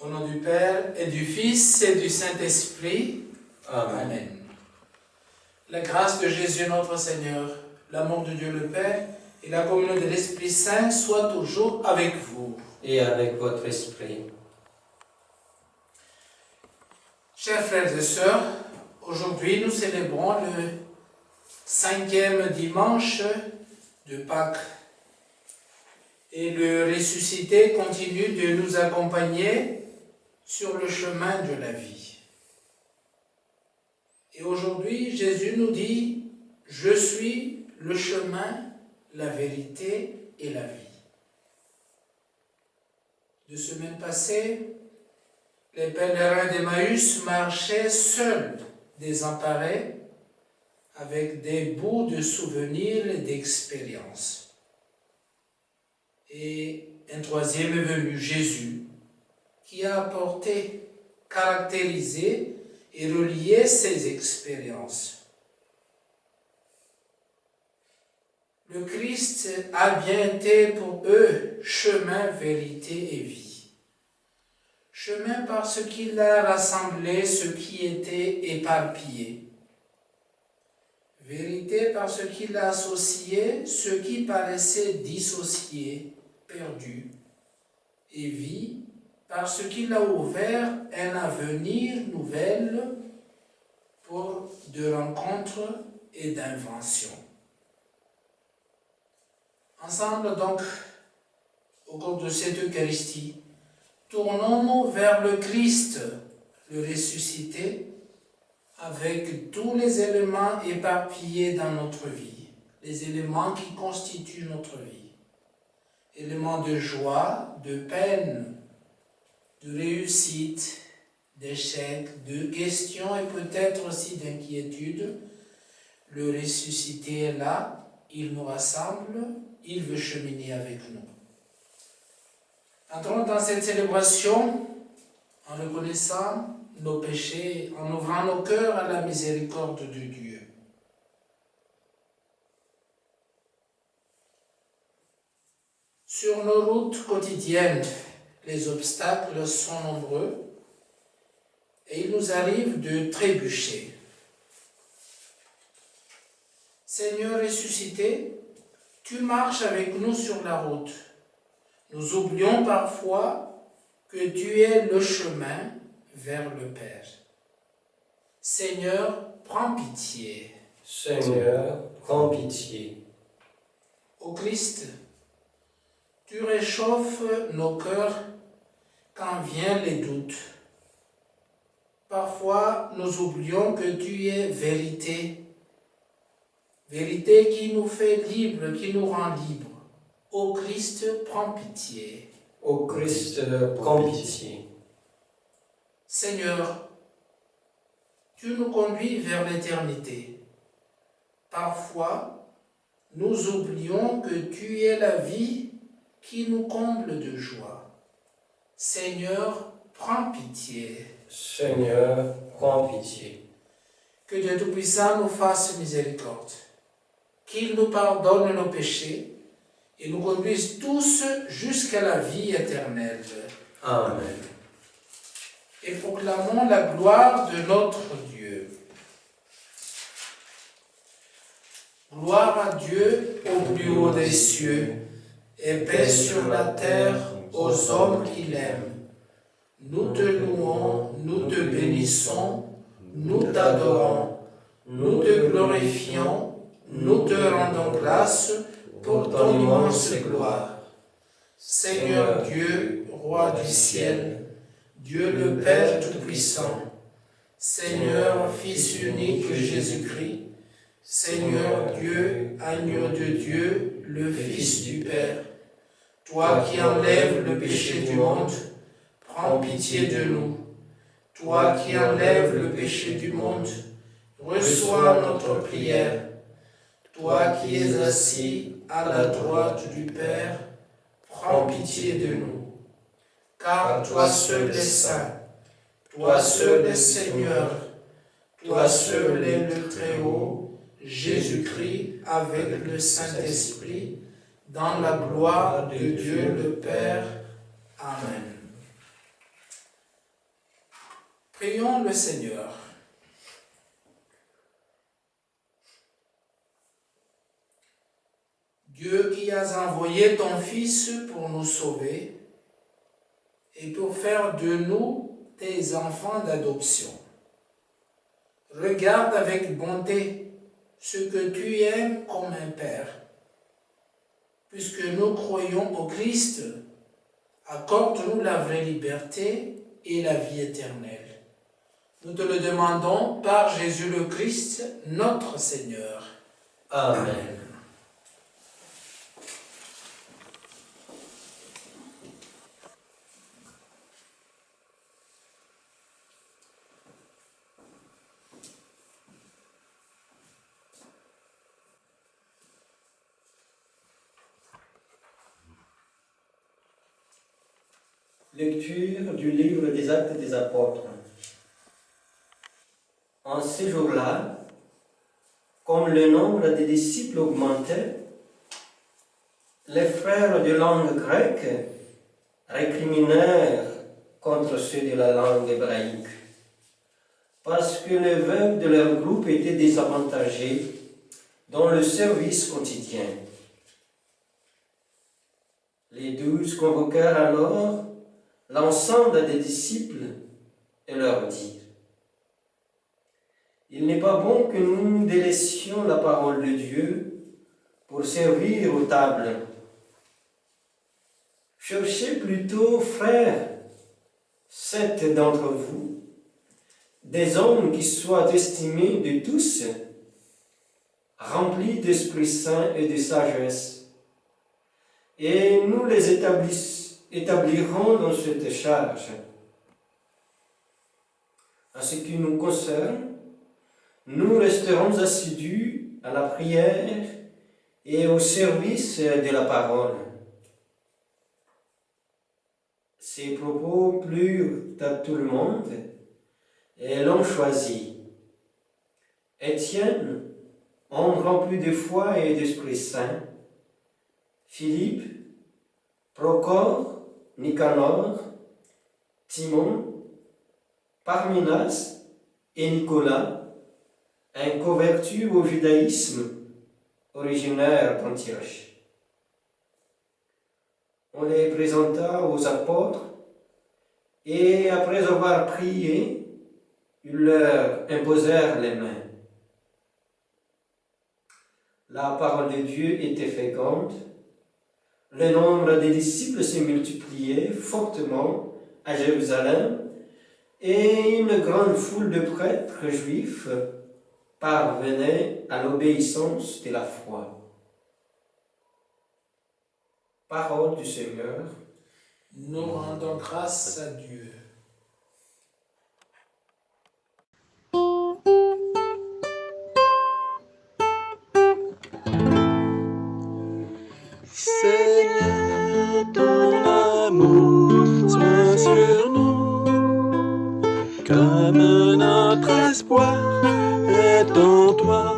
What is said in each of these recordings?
Au nom du Père et du Fils et du Saint-Esprit. Amen. Amen. La grâce de Jésus notre Seigneur, l'amour de Dieu le Père et la communion de l'Esprit Saint soient toujours avec vous. Et avec votre esprit. Chers frères et sœurs, aujourd'hui nous célébrons le 5e dimanche de Pâques. Et le ressuscité continue de nous accompagner sur le chemin de la vie. Et aujourd'hui, Jésus nous dit « Je suis le chemin, la vérité et la vie ». De semaine passée, les pèlerins d'Emmaüs marchaient seuls, désemparés, avec des bouts de souvenirs et d'expériences. Et un troisième est venu, Jésus, qui a apporté, caractérisé et relié ces expériences. Le Christ a bien été pour eux chemin, vérité et vie. Chemin parce qu'il a rassemblé ce qui était éparpillé. Vérité parce qu'il a associé ce qui paraissait dissocié, perdu. Et vie parce qu'il a ouvert un avenir nouvel pour de rencontres et d'inventions. Ensemble donc, au cours de cette Eucharistie, tournons-nous vers le Christ, le ressuscité, avec tous les éléments éparpillés dans notre vie, les éléments qui constituent notre vie, éléments de joie, de peine, de réussite, d'échec, de questions et peut-être aussi d'inquiétude. Le ressuscité est là, il nous rassemble, il veut cheminer avec nous. Entrons dans cette célébration en reconnaissant nos péchés, en ouvrant nos cœurs à la miséricorde de Dieu. Sur nos routes quotidiennes, les obstacles sont nombreux et il nous arrive de trébucher. Seigneur ressuscité, tu marches avec nous sur la route. Nous oublions parfois que tu es le chemin vers le Père. Seigneur, prends pitié. Seigneur, prends pitié. Ô Christ, tu réchauffes nos cœurs quand viennent les doutes. Parfois, nous oublions que tu es vérité. Vérité qui nous fait libres, qui nous rend libres. Ô Christ, prends pitié. Ô Christ, prends pitié. Seigneur, tu nous conduis vers l'éternité. Parfois, nous oublions que tu es la vie qui nous comble de joie. Seigneur, prends pitié. Seigneur, prends pitié. Que Dieu Tout-Puissant nous fasse miséricorde, qu'il nous pardonne nos péchés et nous conduise tous jusqu'à la vie éternelle. Amen. Et proclamons la gloire de notre Dieu. Gloire à Dieu au plus haut des cieux, et paix sur la terre aux hommes qu'il aime. Nous te louons, nous te bénissons, nous t'adorons, nous te glorifions, nous te rendons grâce pour ton immense gloire. Seigneur Dieu, roi du ciel, Dieu le Père Tout-Puissant, Seigneur, Fils unique Jésus-Christ, Seigneur Dieu, agneau de Dieu, le Fils du Père, toi qui enlèves le péché du monde, prends pitié de nous. Toi qui enlèves le péché du monde, reçois notre prière. Toi qui es assis à la droite du Père, prends pitié de nous. Car toi seul es saint, toi seul es Seigneur, toi seul es le Très-Haut, Jésus-Christ avec le Saint-Esprit, dans la gloire de Dieu le Père. Amen. Prions le Seigneur. Dieu qui as envoyé ton Fils pour nous sauver et pour faire de nous tes enfants d'adoption. Regarde avec bonté ce que tu aimes comme un Père. Puisque nous croyons au Christ, accorde-nous la vraie liberté et la vie éternelle. Nous te le demandons par Jésus le Christ, notre Seigneur. Amen. Lecture du livre des Actes des Apôtres. En ces jours-là, comme le nombre des disciples augmentait, les frères de langue grecque récriminèrent contre ceux de la langue hébraïque, parce que les veuves de leur groupe étaient désavantagées dans le service quotidien. Les 12 convoquèrent alors l'ensemble des disciples et leur dirent: il n'est pas bon que nous délaissions la parole de Dieu pour servir aux tables. Cherchez plutôt, frères, 7 d'entre vous, des hommes qui soient estimés de tous, remplis d'Esprit Saint et de sagesse, et nous les établirons dans cette charge. En ce qui nous concerne, nous resterons assidus à la prière et au service de la parole. Ces propos plurent à tout le monde et l'ont choisi. Étienne, homme rempli de foi et d'Esprit Saint, Philippe, Procore, Nicanor, Timon, Parménas et Nicolas, un converti au judaïsme, originaire d'Antioche. On les présenta aux apôtres et après avoir prié, ils leur imposèrent les mains. La parole de Dieu était féconde. Le nombre des disciples se multipliait fortement à Jérusalem et une grande foule de prêtres juifs parvenait à l'obéissance de la foi. Parole du Seigneur. Nous rendons grâce à Dieu. Seigneur, ton amour soit sur nous, comme notre espoir est en toi.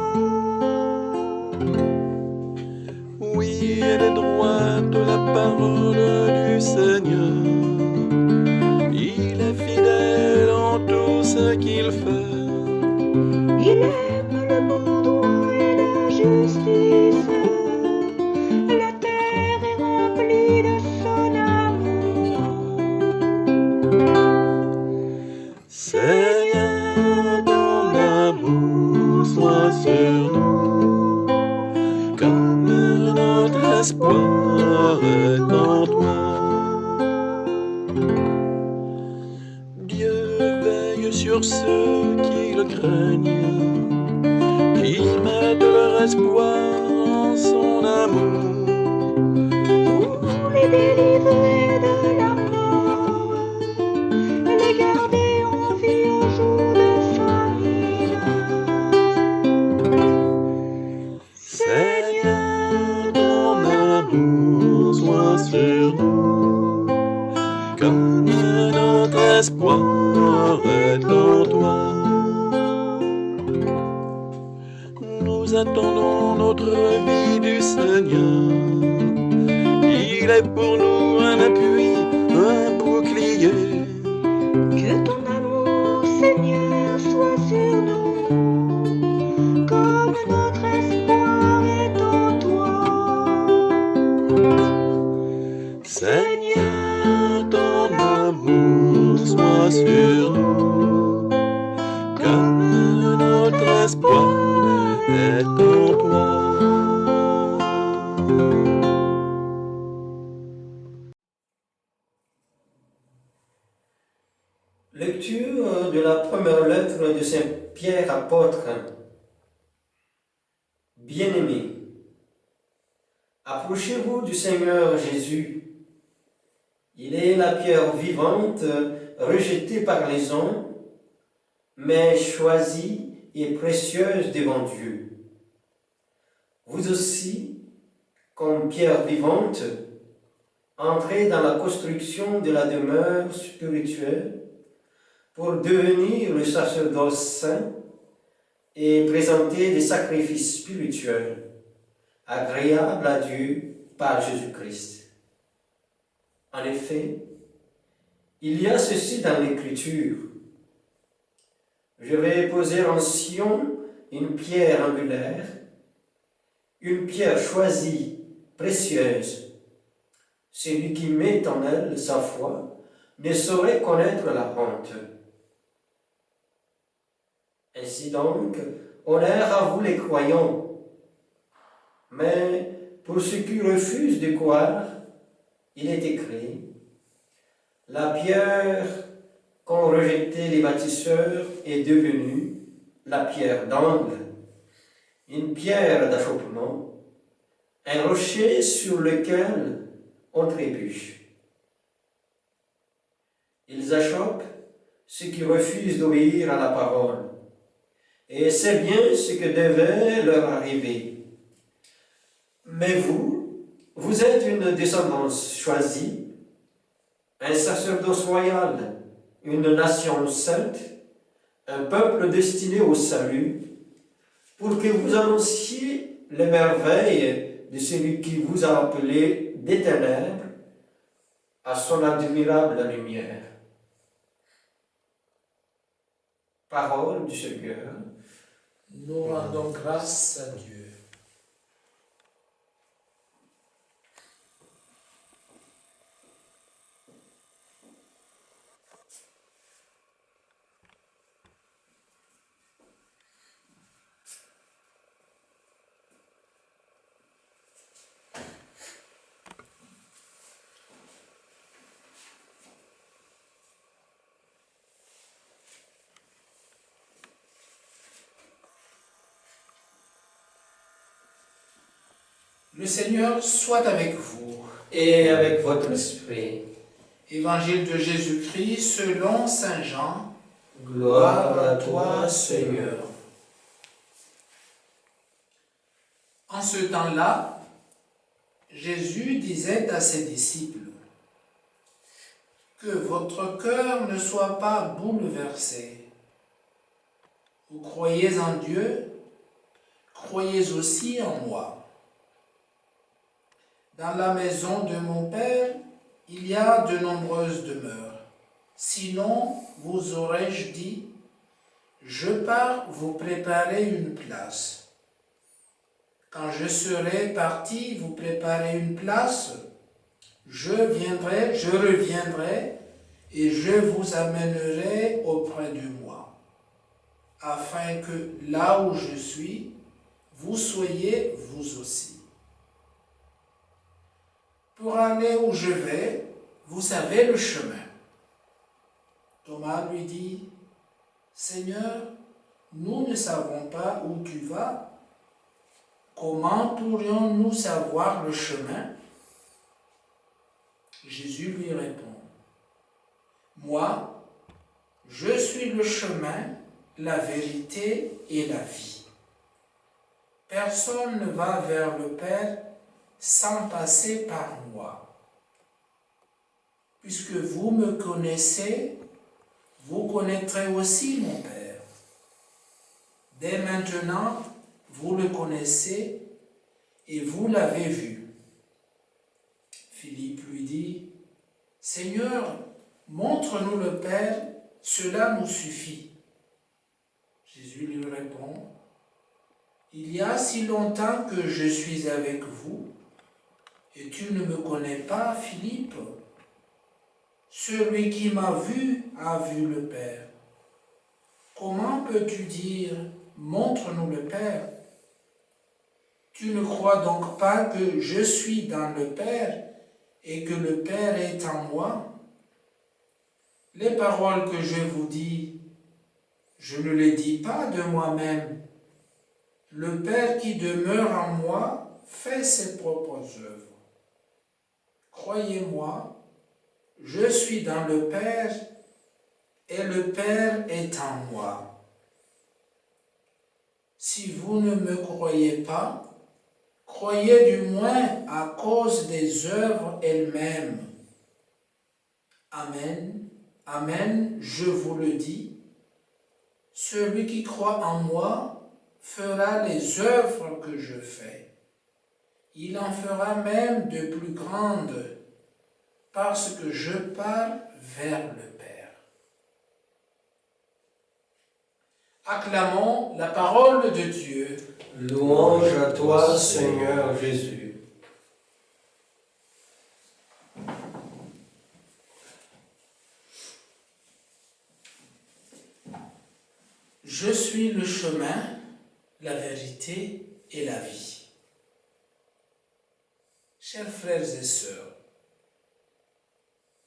Oui, elle est droite la parole du Seigneur, il est fidèle en tout ce qu'il fait. Il aime le bon droit et la justice. La terre est remplie de son amour. Seigneur, ton amour soit sur nous, comme notre espoir est en toi. Dieu veille sur ceux qui le craignent, qui mettent leur espoir en son amour. Pour les délivrer de la mort, les garder en vie au jour de famine. Seigneur, ton amour soit sur nous, comme notre espoir est en toi. Nous attendons notre vie du Seigneur, il est pour nous un appui, un bouclier. Que ton amour Seigneur, ton amour soit sur nous, car notre espoir est en toi. Lecture de la première lettre de Saint Pierre apôtre. Bien-aimés, approchez-vous du Seigneur Jésus. Il est la pierre vivante, rejetée par les hommes, mais choisie et précieuse devant Dieu. Vous aussi, comme pierre vivante, entrez dans la construction de la demeure spirituelle pour devenir le sacerdoce saint et présenter des sacrifices spirituels agréables à Dieu par Jésus-Christ. En effet, il y a ceci dans l'Écriture. Je vais poser en Sion une pierre angulaire, une pierre choisie, précieuse. Celui qui met en elle sa foi ne saurait connaître la honte. Ainsi donc, honneur à vous les croyants. Mais pour ceux qui refusent de croire, il est écrit, la pierre qu'ont rejetée les bâtisseurs est devenue la pierre d'angle, une pierre d'achoppement, un rocher sur lequel on trébuche. Ils achoppent ceux qui refusent d'obéir à la parole. Et c'est bien ce que devait leur arriver. Mais vous êtes une descendance choisie, un sacerdoce royal, une nation sainte, un peuple destiné au salut, pour que vous annonciez les merveilles de celui qui vous a appelé des ténèbres à son admirable lumière. Parole du Seigneur. Nous rendons grâce à Dieu. Le Seigneur soit avec vous. Et avec votre esprit. Évangile de Jésus-Christ selon Saint Jean. Gloire à toi, Seigneur. En ce temps-là, Jésus disait à ses disciples, que votre cœur ne soit pas bouleversé. Vous croyez en Dieu, croyez aussi en moi. Dans la maison de mon Père, il y a de nombreuses demeures. Sinon, vous aurais-je dit, je pars vous préparer une place. Quand je serai parti vous préparer une place, je reviendrai et je vous amènerai auprès de moi, afin que là où je suis, vous soyez vous aussi. Pour aller où je vais, vous savez le chemin. Thomas lui dit, Seigneur, nous ne savons pas où tu vas. Comment pourrions-nous savoir le chemin? Jésus lui répond, moi, je suis le chemin, la vérité et la vie. Personne ne va vers le Père sans passer par moi. Puisque vous me connaissez, vous connaîtrez aussi mon Père. Dès maintenant, vous le connaissez et vous l'avez vu. Philippe lui dit, Seigneur, montre-nous le Père, cela nous suffit. Jésus lui répond, il y a si longtemps que je suis avec vous, Et tu ne me connais pas, Philippe? Celui qui m'a vu a vu le Père. Comment peux-tu dire, montre-nous le Père? Tu ne crois donc pas que je suis dans le Père et que le Père est en moi? Les paroles que je vous dis, je ne les dis pas de moi-même. Le Père qui demeure en moi fait ses propres œuvres. Croyez-moi, je suis dans le Père et le Père est en moi. Si vous ne me croyez pas, croyez du moins à cause des œuvres elles-mêmes. Amen, amen, je vous le dis, celui qui croit en moi fera les œuvres que je fais. Il en fera même de plus grandes, parce que je pars vers le Père. Acclamons la parole de Dieu. Louange à toi, Seigneur Jésus. Je suis le chemin, la vérité et la vie. Chers frères et sœurs,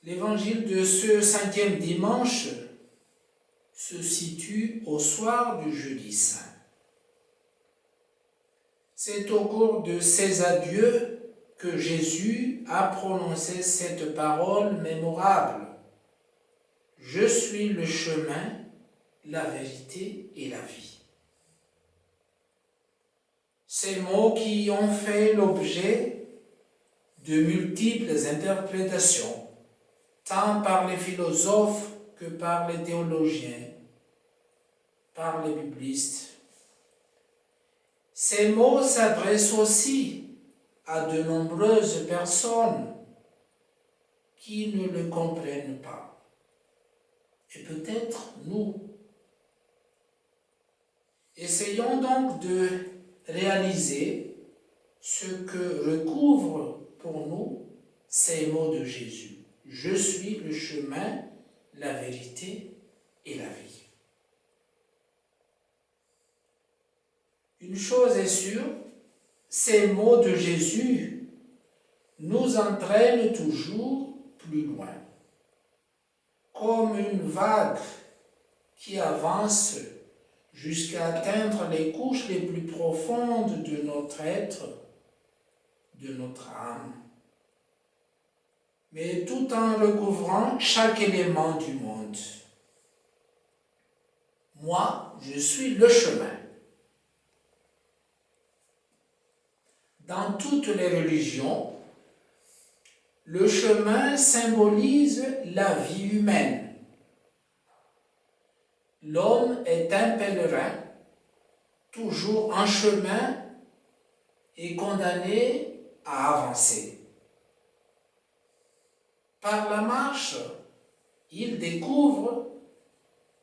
l'évangile de ce 5e dimanche se situe au soir du jeudi saint. C'est au cours de ces adieux que Jésus a prononcé cette parole mémorable. Je suis le chemin, la vérité et la vie. Ces mots qui ont fait l'objet de multiples interprétations, tant par les philosophes que par les théologiens, par les biblistes. Ces mots s'adressent aussi à de nombreuses personnes qui ne le comprennent pas. Et peut-être nous. Essayons donc de réaliser ce que recouvrent pour nous ces mots de Jésus. Je suis le chemin, la vérité et la vie. Une chose est sûre, ces mots de Jésus nous entraînent toujours plus loin, comme une vague qui avance jusqu'à atteindre les couches les plus profondes de notre être, de notre âme, mais tout en recouvrant chaque élément du monde. Moi, je suis le chemin. Dans toutes les religions, le chemin symbolise la vie humaine. L'homme est un pèlerin, toujours en chemin et condamné à avancer. Par la marche, il découvre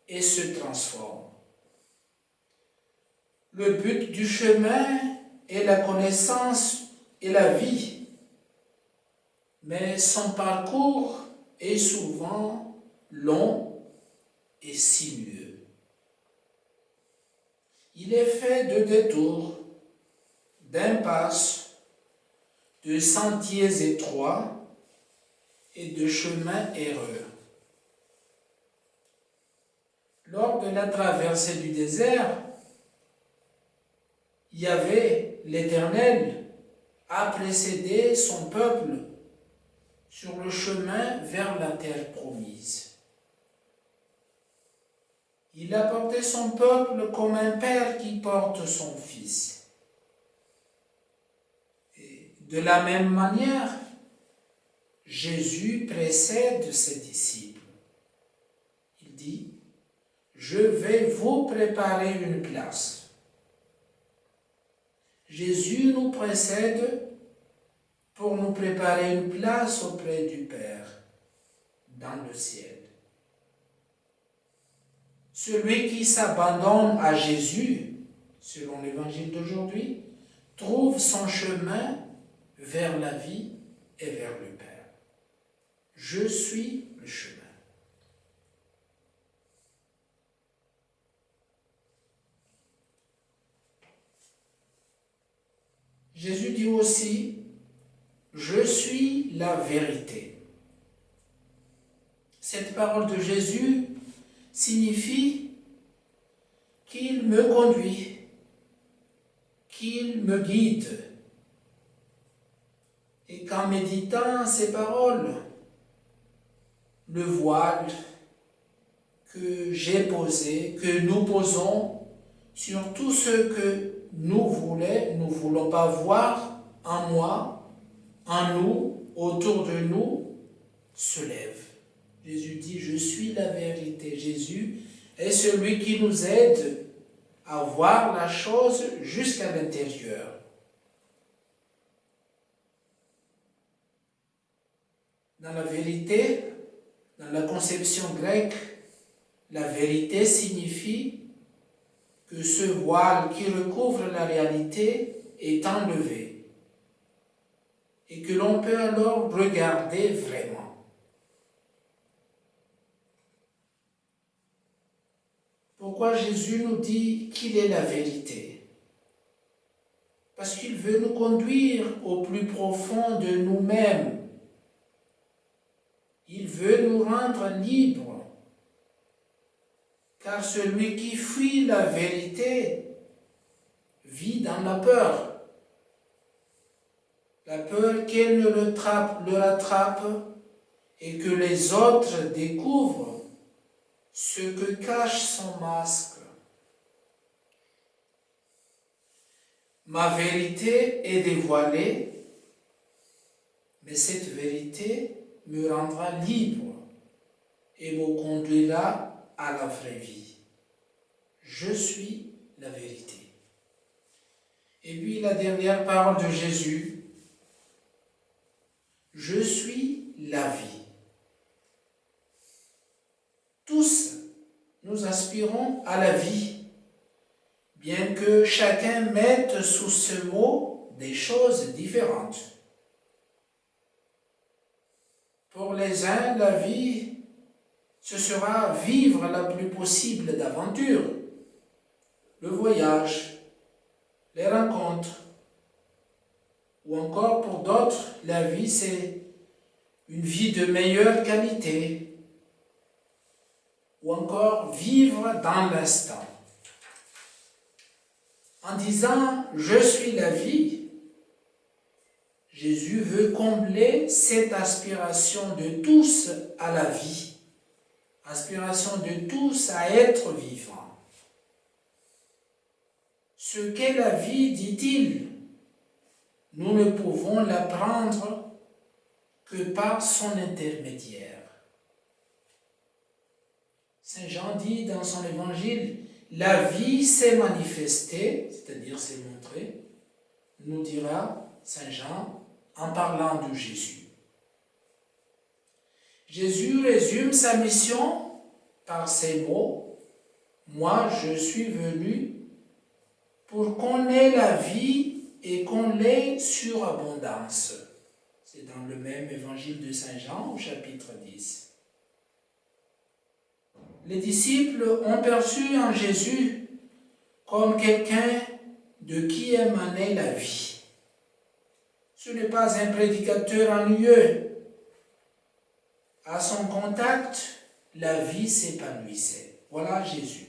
et se transforme. Le but du chemin est la connaissance et la vie, mais son parcours est souvent long et sinueux. Il est fait de détours, d'impasses, de sentiers étroits et de chemins éreux. Lors de la traversée du désert, Yahvé, l'Éternel, a précédé son peuple sur le chemin vers la terre promise. Il a porté son peuple comme un père qui porte son fils. Et de la même manière, Jésus précède ses disciples. Il dit, « Je vais vous préparer une place. » Jésus nous précède pour nous préparer une place auprès du Père, dans le ciel. Celui qui s'abandonne à Jésus, selon l'évangile d'aujourd'hui, trouve son chemin vers la vie et vers le Père. Je suis le chemin. Jésus dit aussi, je suis la vérité. Cette parole de Jésus signifie qu'il me conduit, qu'il me guide. Et qu'en méditant ces paroles, le voile que j'ai posé, que nous posons sur tout ce que nous voulons pas voir en moi, en nous, autour de nous, se lève. Jésus dit, je suis la vérité. Jésus est celui qui nous aide à voir la chose jusqu'à l'intérieur. Dans la vérité, dans la conception grecque, la vérité signifie que ce voile qui recouvre la réalité est enlevé et que l'on peut alors regarder vraiment. Pourquoi Jésus nous dit qu'il est la vérité? Parce qu'il veut nous conduire au plus profond de nous-mêmes. Il veut nous rendre libres. Car celui qui fuit la vérité vit dans la peur. La peur qu'elle ne le rattrape et que les autres découvrent ce que cache son masque. Ma vérité est dévoilée, mais cette vérité me rendra libre et me conduira à la vraie vie. Je suis la vérité. Et puis la dernière parole de Jésus, je suis la vie. Tous, nous aspirons à la vie, bien que chacun mette sous ce mot des choses différentes. Pour les uns, la vie, ce sera vivre la plus possible d'aventures, le voyage, les rencontres. Ou encore pour d'autres, la vie c'est une vie de meilleure qualité. Ou encore vivre dans l'instant. En disant « je suis la vie », Jésus veut combler cette aspiration de tous à la vie. Aspiration de tous à être vivants. Ce qu'est la vie, dit-il, nous ne pouvons l'apprendre que par son intermédiaire. Saint Jean dit dans son évangile, la vie s'est manifestée, c'est-à-dire s'est montrée, nous dira Saint Jean en parlant de Jésus. Jésus résume sa mission par ces mots, « Moi, je suis venu pour qu'on ait la vie et qu'on l'ait sur abondance. » C'est dans le même évangile de Saint Jean au chapitre 10. Les disciples ont perçu en Jésus comme quelqu'un de qui émanait la vie. Ce n'est pas un prédicateur ennuyeux. À son contact, la vie s'épanouissait. Voilà Jésus.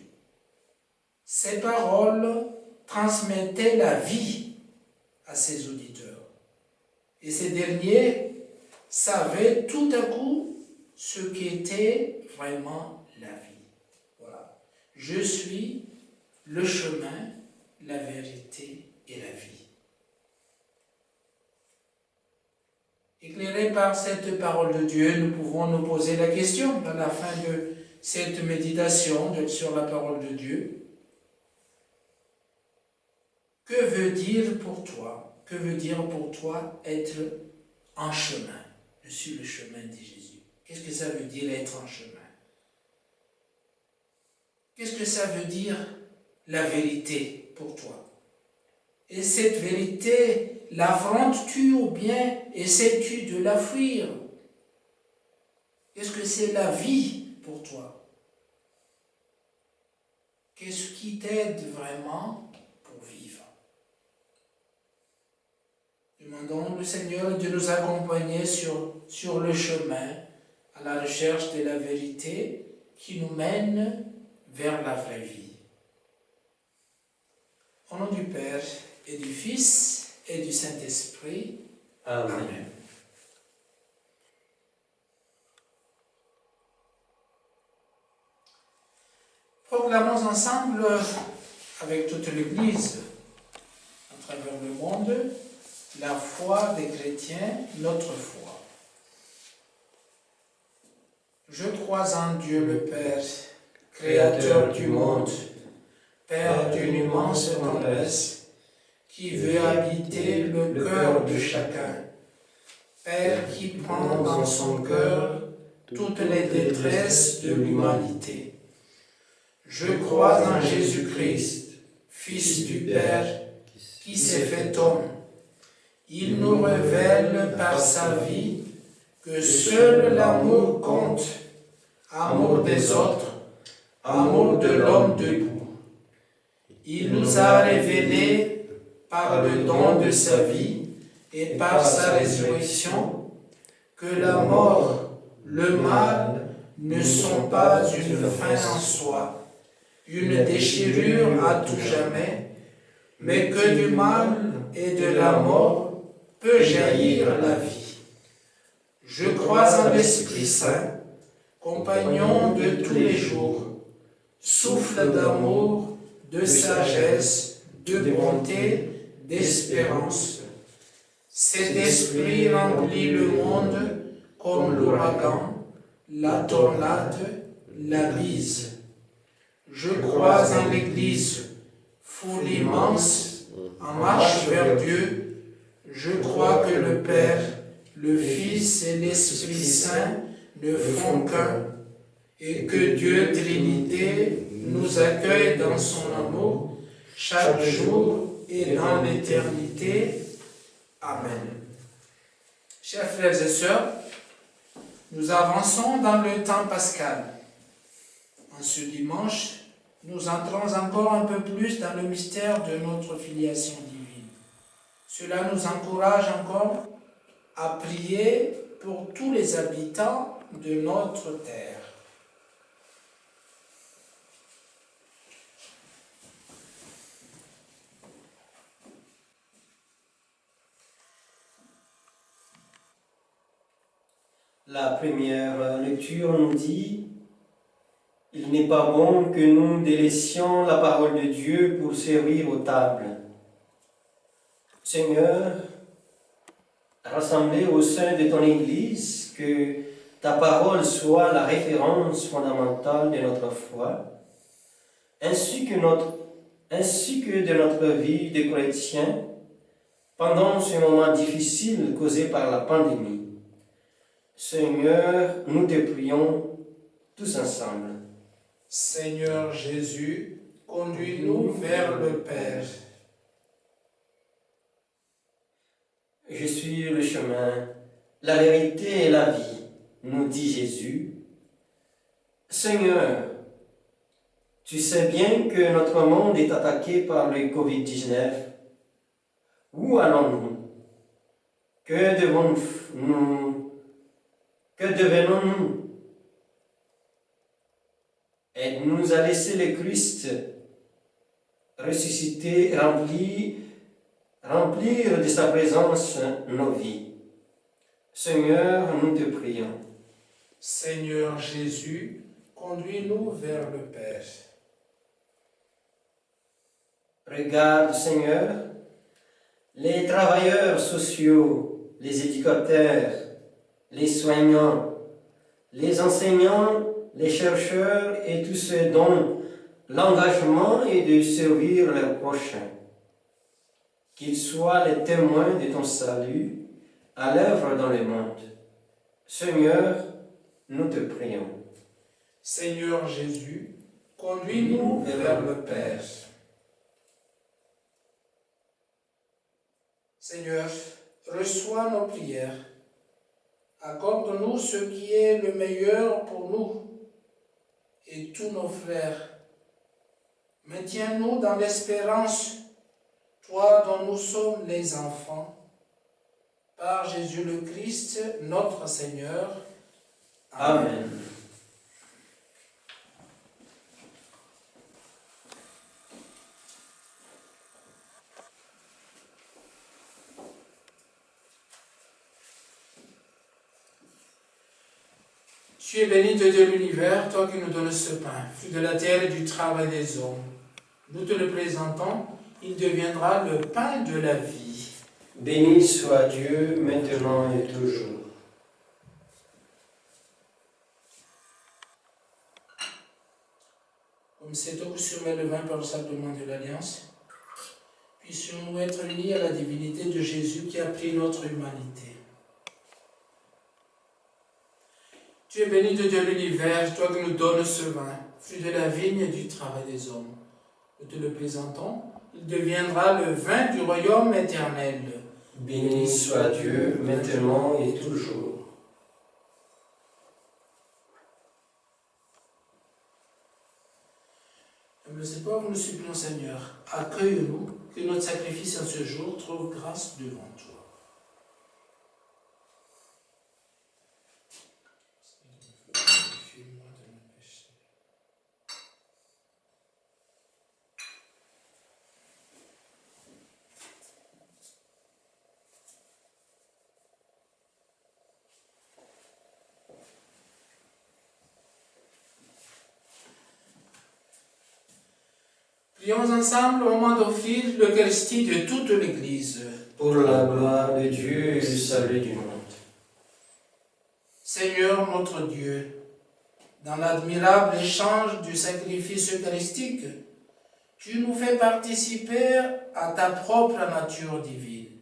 Ses paroles transmettaient la vie à ses auditeurs. Et ces derniers savaient tout à coup ce qu'était vraiment la vie. Voilà. Je suis le chemin, la vérité et la vie. Éclairés par cette parole de Dieu, nous pouvons nous poser la question à la fin de cette méditation sur la parole de Dieu. Que veut dire pour toi? Que veut dire pour toi être en chemin? Je suis le chemin, dit Jésus. Qu'est-ce que ça veut dire être en chemin? Qu'est-ce que ça veut dire la vérité pour toi? Et cette vérité, l'affrontes-tu ou bien essaies-tu de la fuir? Est-ce que c'est la vie pour toi? Qu'est-ce qui t'aide vraiment pour vivre? Demandons au Seigneur de nous accompagner sur le chemin à la recherche de la vérité qui nous mène vers la vraie vie. Au nom du Père et du Fils et du Saint-Esprit. Amen. Amen. Proclamons ensemble avec toute l'Église à travers le monde la foi des chrétiens, notre foi. Je crois en Dieu le Père, Créateur du monde, Père d'une immense tendresse, qui veut habiter le cœur de chacun, Père qui prend dans son cœur toutes les détresses de l'humanité. Je crois en Jésus-Christ, Fils du Père, qui s'est fait homme. Il nous révèle par sa vie que seul l'amour compte, amour des autres, amour de l'homme debout. Il nous a révélé par le don de sa vie et par sa résurrection que la mort, le mal ne sont pas une fin en soi, une déchirure à tout jamais, mais que du mal et de la mort peut jaillir la vie. Je crois en l'Esprit Saint, compagnon de tous les jours, souffle d'amour, de sagesse, de bonté, d'espérance. Cet esprit remplit le monde comme l'ouragan, la tornade, la bise. Je crois en l'Église, foule immense, en marche vers Dieu. Je crois que le Père, le Fils et l'Esprit Saint ne font qu'un, et que Dieu Trinité nous accueille dans son amour chaque jour et dans l'éternité. Amen. Chers frères et sœurs, nous avançons dans le temps pascal. En ce dimanche, nous entrons encore un peu plus dans le mystère de notre filiation divine. Cela nous encourage encore à prier pour tous les habitants de notre terre. La première lecture nous dit: il n'est pas bon que nous délaissions la parole de Dieu pour servir aux tables. Seigneur, rassemblés au sein de ton Église, que ta parole soit la référence fondamentale de notre foi, ainsi que de notre vie de chrétien pendant ce moment difficile causé par la pandémie. Seigneur, nous te prions tous ensemble. Seigneur Jésus, conduis-nous vers le Père. Je suis le chemin, la vérité et la vie, nous dit Jésus. Seigneur, tu sais bien que notre monde est attaqué par le Covid-19. Où allons-nous? Que devenons-nous? Aide-nous à laisser le Christ ressuscité remplir de sa présence nos vies. Seigneur, nous te prions. Seigneur Jésus, conduis-nous vers le Père. Regarde, Seigneur, les travailleurs sociaux, les éducateurs, les soignants, les enseignants, les chercheurs et tous ceux dont l'engagement est de servir leurs prochains. Qu'ils soient les témoins de ton salut à l'œuvre dans le monde. Seigneur, nous te prions. Seigneur Jésus, conduis-nous vers le Père. Seigneur, reçois nos prières. Accorde-nous ce qui est le meilleur pour nous et tous nos frères. Maintiens-nous dans l'espérance, toi dont nous sommes les enfants. Par Jésus le Christ, notre Seigneur. Amen. Tu es béni de Dieu de l'univers, toi qui nous donnes ce pain, fruit de la terre et du travail des hommes. Nous te le présentons, il deviendra le pain de la vie. Béni soit Dieu, maintenant et toujours. Comme c'est eau que surmet le vin par le sacrement de l'Alliance, puissions-nous être unis à la divinité de Jésus qui a pris notre humanité. Tu es béni de Dieu de l'univers, toi qui nous donnes ce vin, fruit de la vigne et du travail des hommes. Nous te le présentons, il deviendra le vin du royaume éternel. Béni soit Dieu, maintenant et toujours. Humble Seigneur, nous supplions, Seigneur, accueille-nous, que notre sacrifice en ce jour trouve grâce devant toi. Prions ensemble au moment d'offrir l'Eucharistie de toute l'Église. Pour la gloire de Dieu et le salut du monde. Seigneur notre Dieu, dans l'admirable échange du sacrifice eucharistique, tu nous fais participer à ta propre nature divine.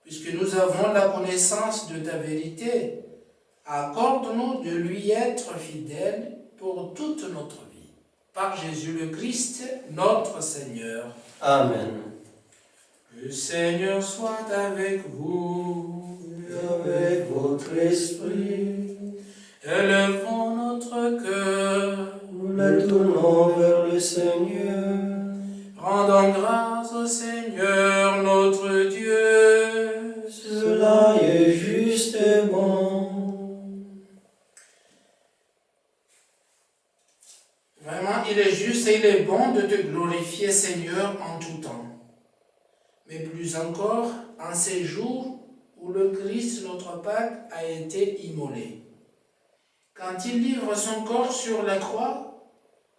Puisque nous avons la connaissance de ta vérité, accorde-nous de lui être fidèles pour toute notre vie. Par Jésus le Christ, notre Seigneur. Amen. Le Seigneur soit avec vous. Et avec votre esprit, Élevons notre cœur. nous le tournons vers le Seigneur. Rendons grâce au Seigneur notre Dieu. Cela est juste et bon. Vraiment, il est juste et il est bon de te glorifier, Seigneur, en tout temps. Mais plus encore, en ces jours où le Christ, notre Pâque, a été immolé. Quand il livre son corps sur la croix,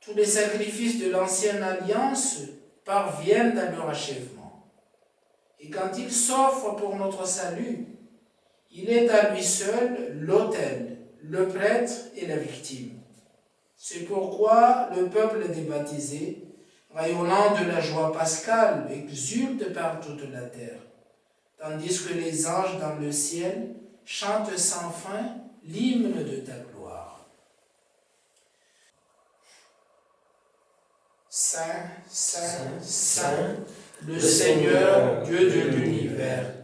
tous les sacrifices de l'ancienne alliance parviennent à leur achèvement. Et quand il s'offre pour notre salut, il est à lui seul l'autel, le prêtre et la victime. C'est pourquoi le peuple des baptisés, rayonnant de la joie pascale, exulte par toute la terre, tandis que les anges dans le ciel chantent sans fin l'hymne de ta gloire. Saint, Saint, Saint, le Seigneur, Dieu de l'univers,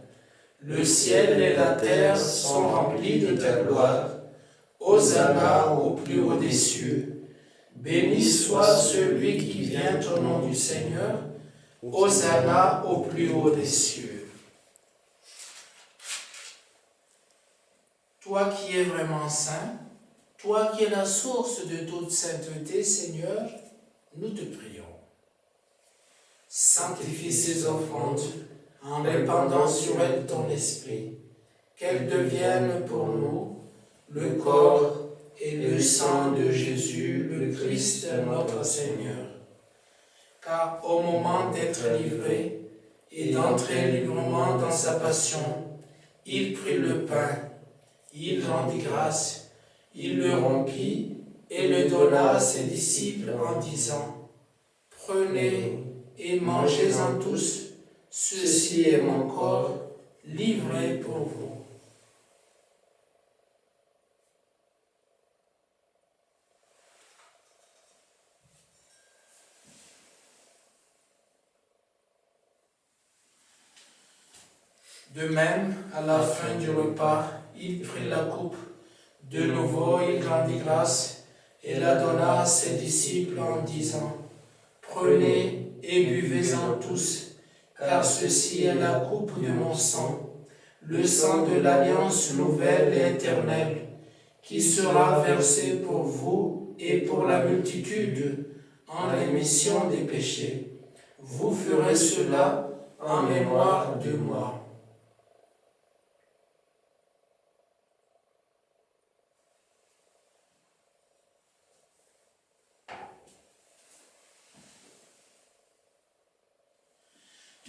le ciel et la terre sont remplis de ta gloire. Hosanna au plus haut des cieux. Béni soit celui qui vient au nom du Seigneur. Hosanna au plus haut des cieux. Toi qui es vraiment saint, toi qui es la source de toute sainteté, Seigneur, nous te prions. Sanctifie ces offrandes en répandant sur elles ton esprit, qu'elles deviennent pour nous le corps et le sang de Jésus, le Christ, notre Seigneur. Car au moment d'être livré et d'entrer librement dans sa passion, il prit le pain, il rendit grâce, il le rompit et le donna à ses disciples en disant : « Prenez et mangez-en tous, ceci est mon corps livré pour vous. » De même, à la fin du repas, il prit la coupe. De nouveau, il rendit grâce et la donna à ses disciples en disant, « Prenez et buvez-en tous, car ceci est la coupe de mon sang, le sang de l'alliance nouvelle et éternelle, qui sera versé pour vous et pour la multitude en rémission des péchés. Vous ferez cela en mémoire de moi. »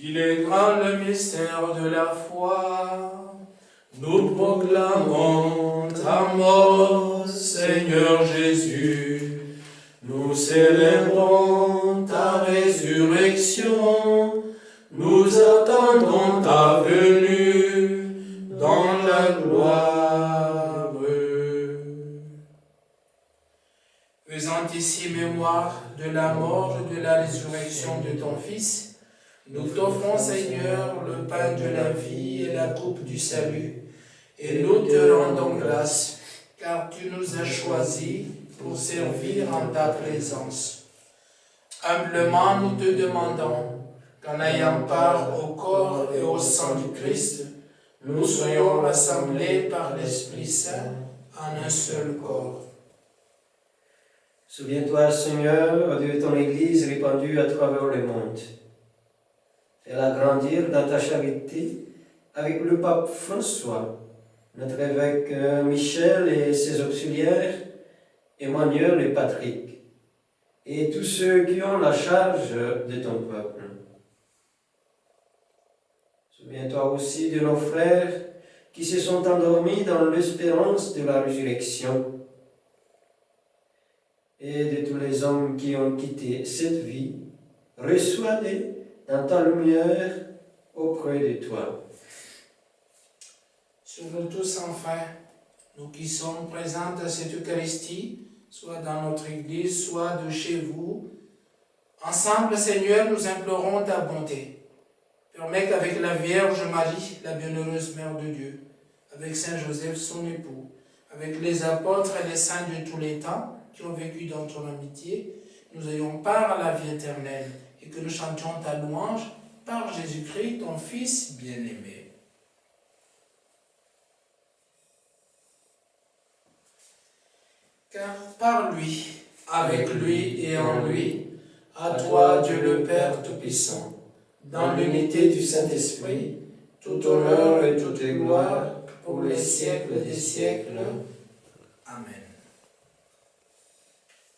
Il est grand le mystère de la foi. Nous proclamons ta mort, Seigneur Jésus. Nous célébrons ta résurrection. Nous attendons ta venue dans la gloire. Faisant ici mémoire de la mort et de la résurrection de ton Fils, nous t'offrons, Seigneur, le pain de la vie et la coupe du salut, et nous te rendons grâce, car tu nous as choisis pour servir en ta présence. Humblement, nous te demandons qu'en ayant part au corps et au sang du Christ, nous soyons rassemblés par l'Esprit Saint en un seul corps. Souviens-toi, Seigneur, de ton Église répandue à travers le monde. Fais-la grandir dans ta charité avec le pape François, notre évêque Michel et ses auxiliaires, Emmanuel et Patrick, et tous ceux qui ont la charge de ton peuple. Souviens-toi aussi de nos frères qui se sont endormis dans l'espérance de la résurrection, et de tous les hommes qui ont quitté cette vie. Reçois-les dans ta lumière auprès de toi. Sur nous tous, enfin, nous qui sommes présents à cette Eucharistie, soit dans notre Église, soit de chez vous, ensemble, Seigneur, nous implorons ta bonté. Permets qu'avec la Vierge Marie, la bienheureuse Mère de Dieu, avec Saint Joseph, son époux, avec les apôtres et les saints de tous les temps qui ont vécu dans ton amitié, nous ayons part à la vie éternelle et que nous chantions ta louange par Jésus-Christ, ton Fils bien-aimé. Car par lui, avec lui et en lui, à toi, Dieu le Père Tout-Puissant, dans l'unité du Saint-Esprit, tout honneur et toute gloire pour les siècles des siècles. Amen.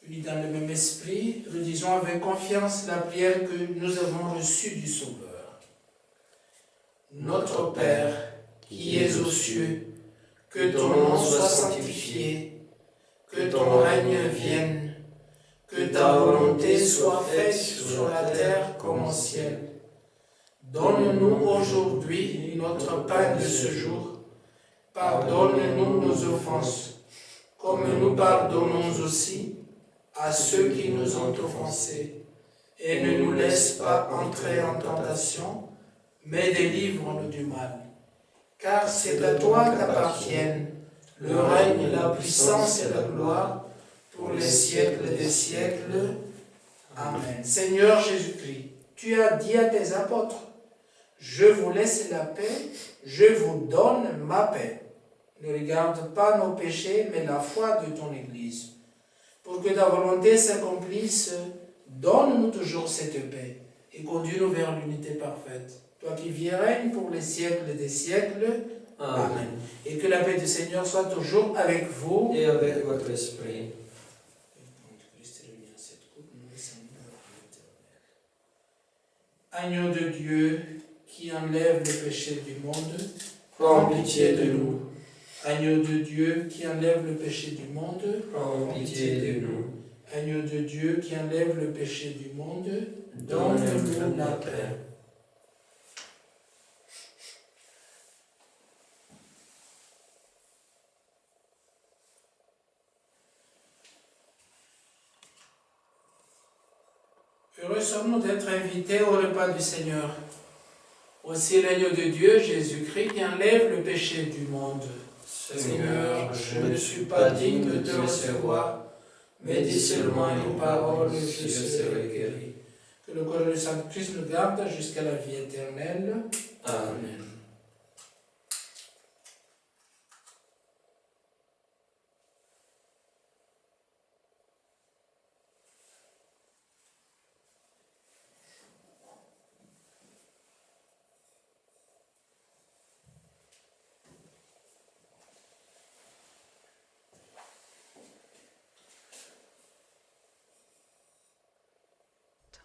Unis dans le même esprit, redisons avec confiance la prière que nous avons reçue du Sauveur. Notre Père, qui es aux cieux, que ton nom soit sanctifié, que ton règne vienne, que ta volonté soit faite sur la terre comme au ciel. Donne-nous aujourd'hui notre pain de ce jour. Pardonne-nous nos offenses, comme nous pardonnons aussi à ceux qui nous ont offensés. Et ne nous laisse pas entrer en tentation, mais délivre-nous du mal. Car c'est à toi qu'appartiennent le règne, la puissance et la gloire pour les siècles des siècles. Amen. Seigneur Jésus-Christ, tu as dit à tes apôtres, « Je vous laisse la paix, je vous donne ma paix. » Ne regarde pas nos péchés, mais la foi de ton Église. Pour que ta volonté s'accomplisse, donne-nous toujours cette paix et conduis-nous vers l'unité parfaite. Toi qui vis et règnes pour les siècles des siècles. Amen. Amen. Et que la paix du Seigneur soit toujours avec vous. Et avec votre esprit. Agneau de Dieu qui enlève le péché du monde, prends pitié de nous. Agneau de Dieu qui enlève le péché du monde, Prends pitié de nous. Agneau de Dieu qui enlève le péché du monde, donne-nous la paix. Heureux sommes-nous d'être invités au repas du Seigneur. Aussi l'agneau de Dieu, Jésus-Christ, qui enlève le péché du monde. Seigneur, je ne suis pas digne de te recevoir, mais dis seulement une parole et je serai guéri. Que le corps du Saint-Christ nous garde jusqu'à la vie éternelle. Amen.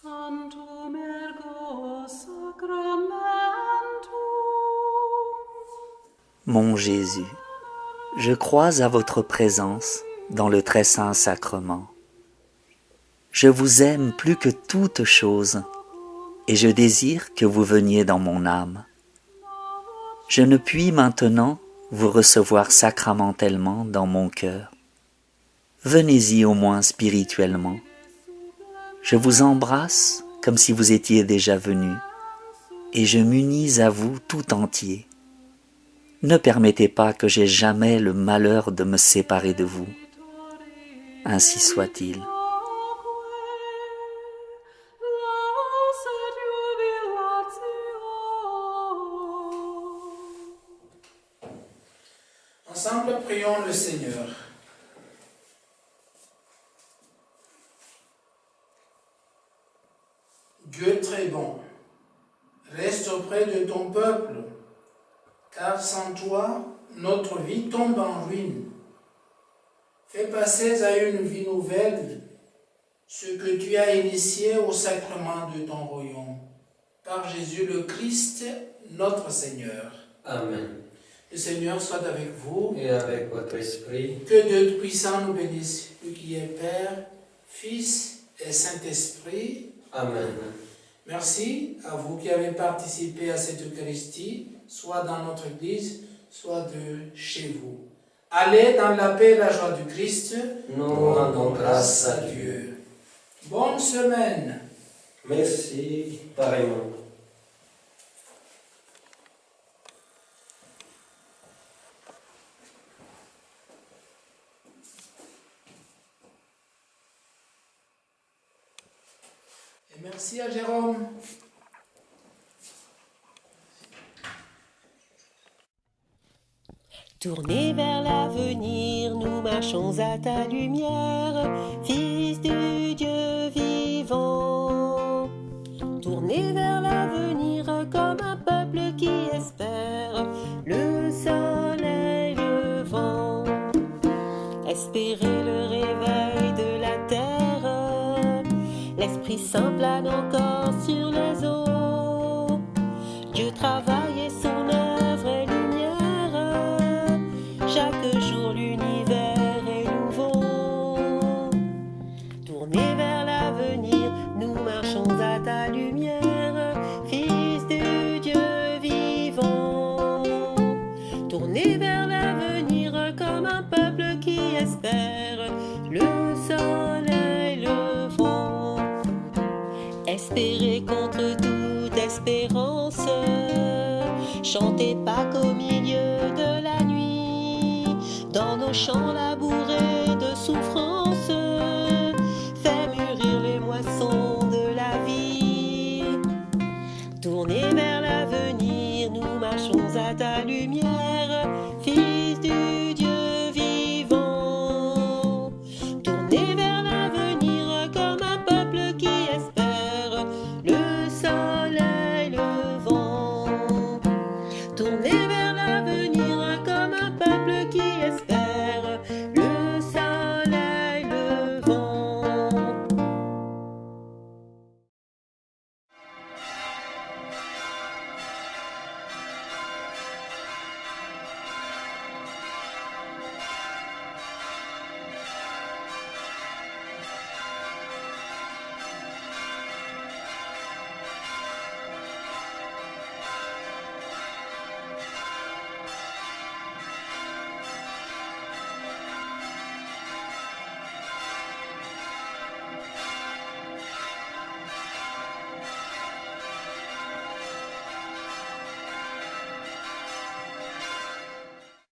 Tantum ergo sacramentum. Mon Jésus, je crois à votre présence dans le très saint sacrement. Je vous aime plus que toute chose et je désire que vous veniez dans mon âme. Je ne puis maintenant vous recevoir sacramentellement dans mon cœur. Venez-y au moins spirituellement. Je vous embrasse comme si vous étiez déjà venu et je m'unis à vous tout entier. Ne permettez pas que j'aie jamais le malheur de me séparer de vous. Ainsi soit-il. Ensemble, prions le Seigneur. Dieu très bon, reste auprès de ton peuple, car sans toi, notre vie tombe en ruine. Fais passer à une vie nouvelle ce que tu as initié au sacrement de ton royaume, par Jésus le Christ, notre Seigneur. Amen. Le Seigneur soit avec vous. Et avec votre esprit. Que Dieu Tout-Puissant nous bénisse, lui qui est Père, Fils et Saint-Esprit. Amen. Merci à vous qui avez participé à cette Eucharistie, soit dans notre Église, soit de chez vous. Allez dans la paix et la joie du Christ. Nous rendons grâce à Dieu. Bonne semaine. Merci, pareillement. Et merci à Jérôme. Tournés vers l'avenir, nous marchons à ta lumière, Fils du Dieu vivant. Tournés vers l'avenir comme un peuple qui espère le soleil levant. Espérer le réveil de la terre, l'Esprit Saint plane encore sur les eaux. Dieu travaille et son œuvre est lumière. Chaque jour l'univers est nouveau. Tournés vers l'avenir, nous marchons à ta lumière, Fils du Dieu vivant. Tournés vers l'avenir comme un peuple qui espère le soleil levant. Espérer contre toute espérance, chantez Pâques au milieu de la nuit, dans nos champs labourés de souffrance.